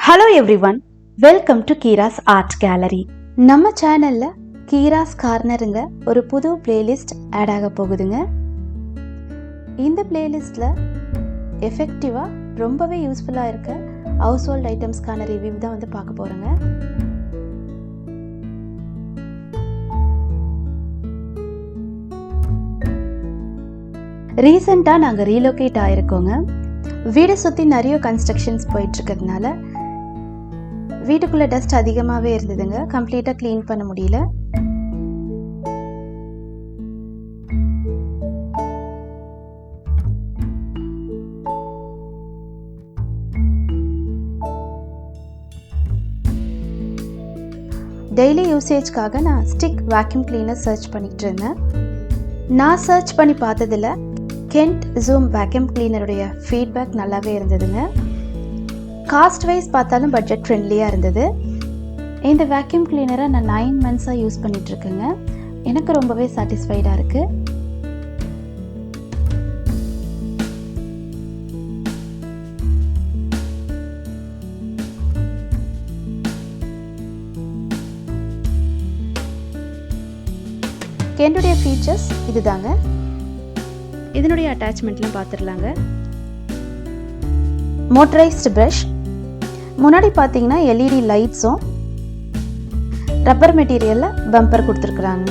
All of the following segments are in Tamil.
Hello everyone, welcome to Keera's art gallery. நம்ம சேனல்ல கீராஸ் கார்னருங்க ஒரு புது பிளேலிஸ்ட் ஆட் ஆக போகுதுங்க. இந்த பிளேலிஸ்ட்ல எஃபெக்டிவா ரொம்பவே யூஸ்ஃபுல்லாக இருக்க ஹவுஸ் ஹோல்ட் ஐட்டம்ஸ்க்கான ரிவ்யூ தான் வந்து பார்க்க போகிறோங்க. ரீசெண்டாக நாங்கள் ரீலோகேட் ஆகிருக்கோங்க. வீடை சுற்றி நிறைய கன்ஸ்ட்ரக்ஷன்ஸ் போயிட்டுருக்கிறதுனால வீட்டுக்குள்ளே டஸ்ட் அதிகமாகவே இருந்ததுங்க. கம்ப்ளீட்டாக க்ளீன் பண்ண முடியல. Daily யூசேஜ்க்காக non stick vacuum cleaner search பண்ணிகிட்டு இருந்தேன். நான் சர்ச் பண்ணி பார்த்ததில் கென்ட் ஜூம் வேக்யூம் கிளீனருடைய ஃபீட்பேக் நல்லாவே இருந்ததுங்க. காஸ்ட் வைஸ் பார்த்தாலும் பட்ஜெட் ஃப்ரெண்ட்லியாக இருந்தது. இந்த வேக்யூம் கிளீனரை நான் 9 மந்த்ஸாக யூஸ் பண்ணிகிட்ருக்கேங்க. எனக்கு ரொம்பவே சாட்டிஸ்ஃபைடாக இருக்குது. கென்டுடைய ஃபீச்சர்ஸ் இது தாங்க. இதனுடைய அட்டாச்மெண்ட்லாம் பார்த்துடலாங்க. மோட்டரைஸ்டு ப்ரஷ், முன்னாடி பார்த்தீங்கன்னா எல்இடி லைட்ஸும் ரப்பர் மெட்டீரியலில் பம்பர் கொடுத்துருக்குறாங்க.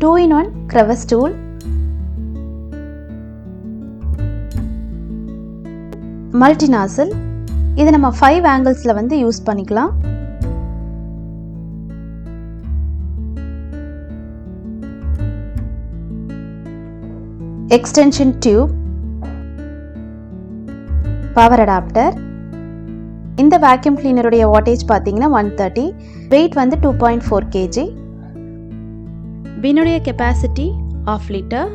Two in one crevice tool, multi nozzle. இது நம்ம 5 ஆங்கிள்ஸில் வந்து யூஸ் பண்ணிக்கலாம். Extension tube, power adapter. இந்த வேக்யூம் கிளீனருடைய வாட்டேஜ் பார்த்தீங்கன்னா 130, வெயிட் வந்து 2.4 kg. பின்னுடைய capacity 1/2 litre.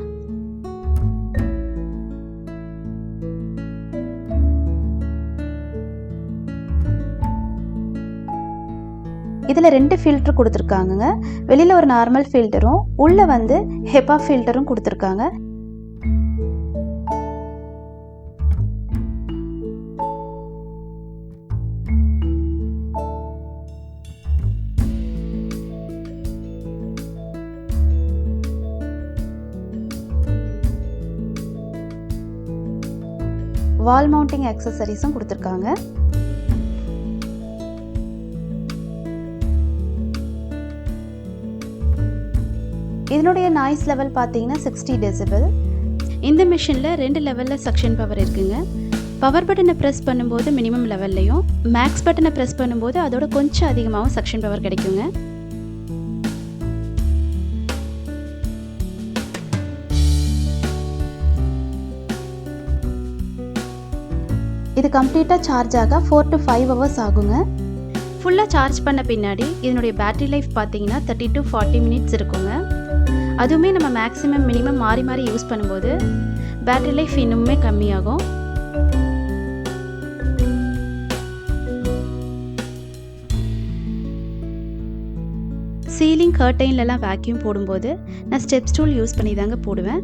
இதில் 2 ஃபில்டர் கொடுத்துருக்காங்க. வெளியில் ஒரு நார்மல் ஃபில்டரும் உள்ளே வந்து ஹெப்பா ஃபில்டரும் கொடுத்துருக்காங்க. வால் மவுண்டிங் ஆக்சசரிஸும் கொடுத்துருக்காங்க. இதனுடைய நாய்ஸ் லெவல் பார்த்தீங்கன்னா 60 டெசிபல். இந்த மிஷினில் 2 லெவலில் சக்ஷன் பவர் இருக்குங்க. பவர் பட்டனை ப்ரெஸ் பண்ணும்போது மினிமம் லெவல்லையும், மேக்ஸ் பட்டனை ப்ரெஸ் பண்ணும்போது அதோட கொஞ்சம் அதிகமாகவும் சக்ஷன் பவர் கிடைக்குங்க. இது கம்ப்ளீட்டாக சார்ஜ் ஆக 4 to 5 hours ஆகுங்க. ஃபுல்லாக சார்ஜ் பண்ண பின்னாடி இதனுடைய பேட்டரி லைஃப் பார்த்தீங்கன்னா 30 to 40 minutes இருக்குங்க. அதுவுமே நம்ம மேக்ஸிமம் மினிமம் மாறி மாறி யூஸ் பண்ணும்போது பேட்டரி லைஃப் இன்னுமே கம்மியாகும். சீலிங் கர்டைன்லலாம் வேக்யூம் போடும்போது நான் ஸ்டெப் ஸ்டூல் யூஸ் பண்ணி தாங்க போடுவேன்.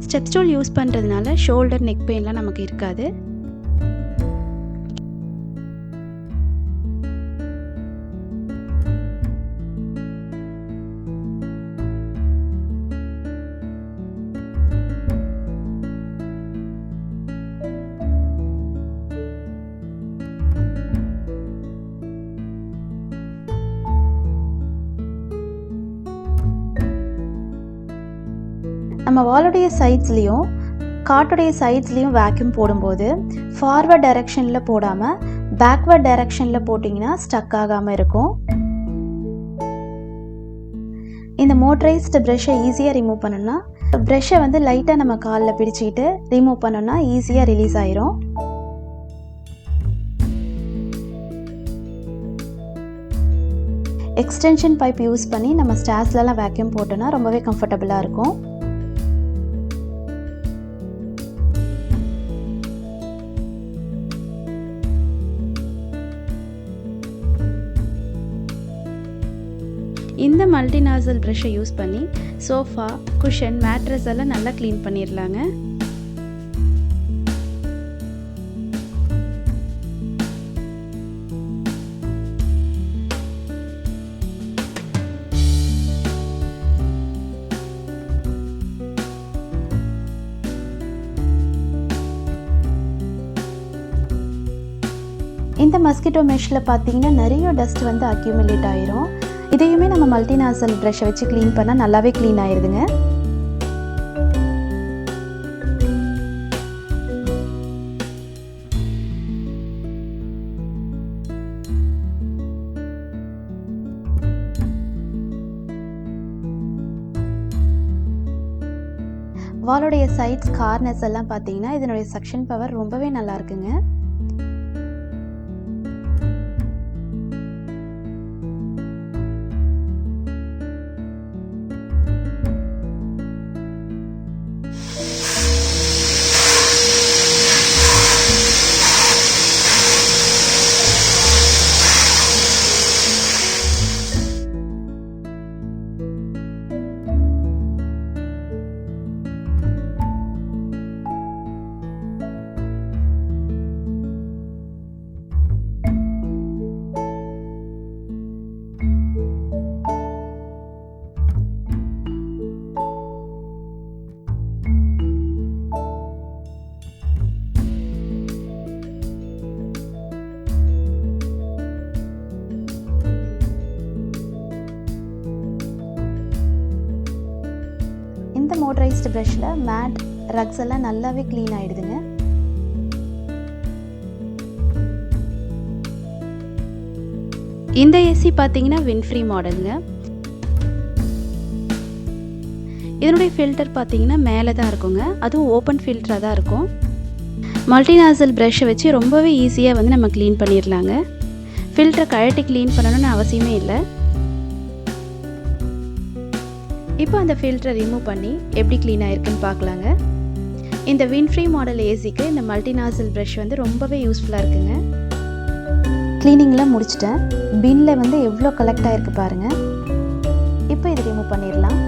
ஸ்டெப் ஸ்டூல் யூஸ் பண்ணுறதுனால ஷோல்டர் நெக் பெயின்லாம் நமக்கு இருக்காது. நம்ம வாலுடைய சைட்ஸ்லேயும் காட்டுடைய சைட்ஸ்லேயும் வேக்யூம் போடும்போது ஃபார்வர்ட் டைரக்ஷனில் போடாமல் பேக்வர்ட் டைரக்ஷனில் போட்டிங்கன்னா ஸ்டக் ஆகாமல் இருக்கும். இந்த மோட்டரைஸ்டு ப்ரெஷ்ஷை ஈஸியாக ரிமூவ் பண்ணணும்னா ப்ரெஷ்ஷை வந்து லைட்டாக நம்ம காலில் பிடிச்சிக்கிட்டு ரிமூவ் பண்ணோன்னா ஈஸியாக ரிலீஸ் ஆயிரும். எக்ஸ்டென்ஷன் பைப் யூஸ் பண்ணி நம்ம ஸ்டார்ஸ்லலாம் வேக்யூம் போட்டோன்னா ரொம்பவே கம்ஃபர்டபுளாக இருக்கும். இந்த மல்டி நாசல் ப்ரஷ்ஷை யூஸ் பண்ணி சோஃபா, குஷன், மேட்ரஸ் எல்லாம் நல்லா க்ளீன் பண்ணிடலாங்க. இந்த மஸ்கிட்டோ மெஷ்ஷில் பார்த்தீங்கன்னா நிறைய டஸ்ட் வந்து அக்யூமுலேட் ஆயிரும். இதையுமே நம்ம மல்டிநாசல் ப்ரஷ்ஷை வச்சு க்ளீன் பண்ணால் நல்லாவே க்ளீன் ஆயிடுதுங்க. வாலோடைய சைட்ஸ், கார்னர்ஸ் எல்லாம் பார்த்தீங்கன்னா இதனுடைய சக்ஷன் பவர் ரொம்பவே நல்லா இருக்குங்க. இந்த மோட்டரைஸ்டு ப்ரஷ்ல மேட், ரக்ஸ் எல்லாம் நல்லாவே க்ளீன் ஆயிடுதுங்க. இந்த ஏசி பார்த்தீங்கன்னா வின்ஃப்ரீ மாடலுங்க. இதனுடைய ஃபில்டர் பார்த்தீங்கன்னா மேலே தான் இருக்குங்க, அதுவும் ஓப்பன் ஃபில்டராக தான் இருக்கும். மல்டிநாசல் ப்ரஷ்ஷை வச்சு ரொம்பவே ஈஸியாக வந்து நம்ம க்ளீன் பண்ணிடலாங்க. ஃபில்டரை கழட்டி க்ளீன் பண்ணணும்னு அவசியமே இல்லை. இப்போ அந்த ஃபில்டரை ரிமூவ் பண்ணி எப்படி க்ளீன் ஆகிருக்குன்னு பார்க்கலாங்க. இந்த வின்ஃப்ரீ மாடல் ஏசிக்கு இந்த மல்டிநாசல் ப்ரஷ் வந்து ரொம்பவே யூஸ்ஃபுல்லாக இருக்குங்க. க்ளீனிங்லாம் முடிச்சிட்டேன். பின்னில் வந்து எவ்வளோ கலெக்ட் ஆகிருக்கு பாருங்கள். இப்போ இது ரிமூவ் பண்ணிடலாம்.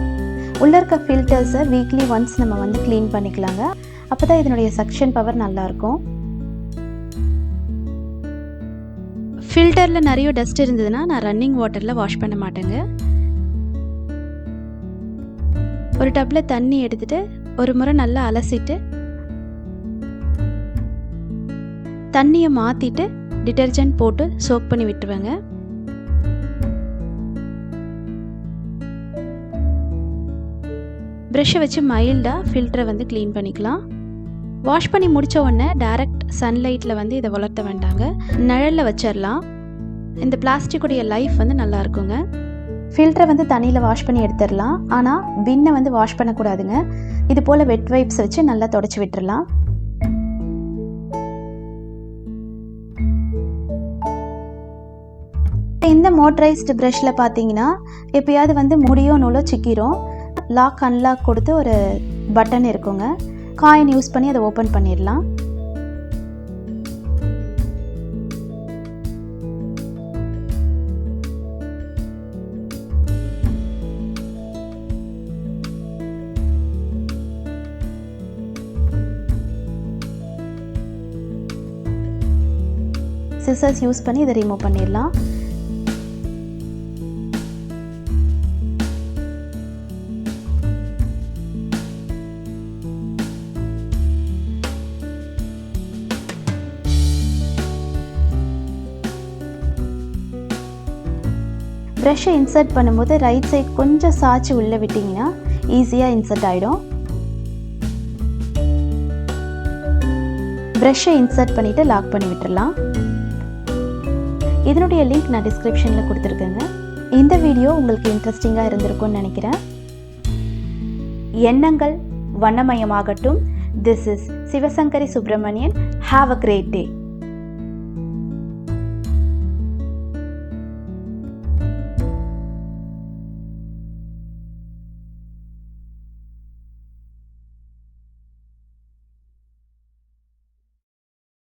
உள்ளே இருக்க ஃபில்டர்ஸை வீக்லி ஒன்ஸ் நம்ம வந்து க்ளீன் பண்ணிக்கலாங்க. அப்போ தான் இதனுடைய சக்ஷன் பவர் நல்லாயிருக்கும். ஃபில்டரில் நிறைய டஸ்ட் இருந்ததுன்னா நான் ரன்னிங் வாட்டரில் வாஷ் பண்ண மாட்டேங்க. ஒரு டப்பில் தண்ணி எடுத்துகிட்டு ஒரு முறை நல்லா அலசிட்டு தண்ணியை மாற்றிட்டு டிட்டர்ஜென்ட் போட்டு சோக் பண்ணி விட்டுருவேங்க. ப்ரஷ்ஷை வச்சு மைல்டாக ஃபில்டரை வந்து க்ளீன் பண்ணிக்கலாம். வாஷ் பண்ணி முடித்த உடனே டைரக்ட் சன்லைட்டில் வந்து இதை வளர்த்த வேண்டாங்க, நிழலில் வச்சிடலாம். இந்த பிளாஸ்டிக்குடைய லைஃப் வந்து நல்லா இருக்குங்க. ஃபில்டரை வந்து தண்ணியில் வாஷ் பண்ணி எடுத்துடலாம். ஆனால் பின்னை வந்து வாஷ் பண்ணக்கூடாதுங்க. இது போல் வெட் வைப்ஸ் வச்சு நல்லா தொடச்சி விட்டுடலாம். இந்த மோட்டரைஸ்டு ப்ரஷ்ஷில் பார்த்தீங்கன்னா எப்பயாவது வந்து முடியோ நூலோ சிக்கிரும். லாக் அன்லாக் கொடுத்து ஒரு பட்டன் இருக்குங்க. காயின் யூஸ் பண்ணி அதை ஓப்பன் பண்ணிடலாம். சிசர்ஸ் யூஸ் பண்ணி இதை ரிமூவ் பண்ணிடலாம். ப்ரஷ்ஷை இன்சர்ட் பண்ணும்போது ரைட் சைட் கொஞ்சம் சாய்ச்சி உள்ளே விட்டிங்கன்னா ஈஸியாக இன்சர்ட் ஆகிடும். ப்ரஷ்ஷை இன்சர்ட் பண்ணிவிட்டு லாக் பண்ணி விட்டுடலாம். இதனுடைய லிங்க் நான் டிஸ்கிரிப்ஷனில் கொடுத்துருக்கேங்க. இந்த வீடியோ உங்களுக்கு இன்ட்ரெஸ்டிங்காக இருந்திருக்கும்னு நினைக்கிறேன். எண்ணங்கள் வண்ணமயமாகட்டும். This is Sivasankari Subramanian. Have a great day.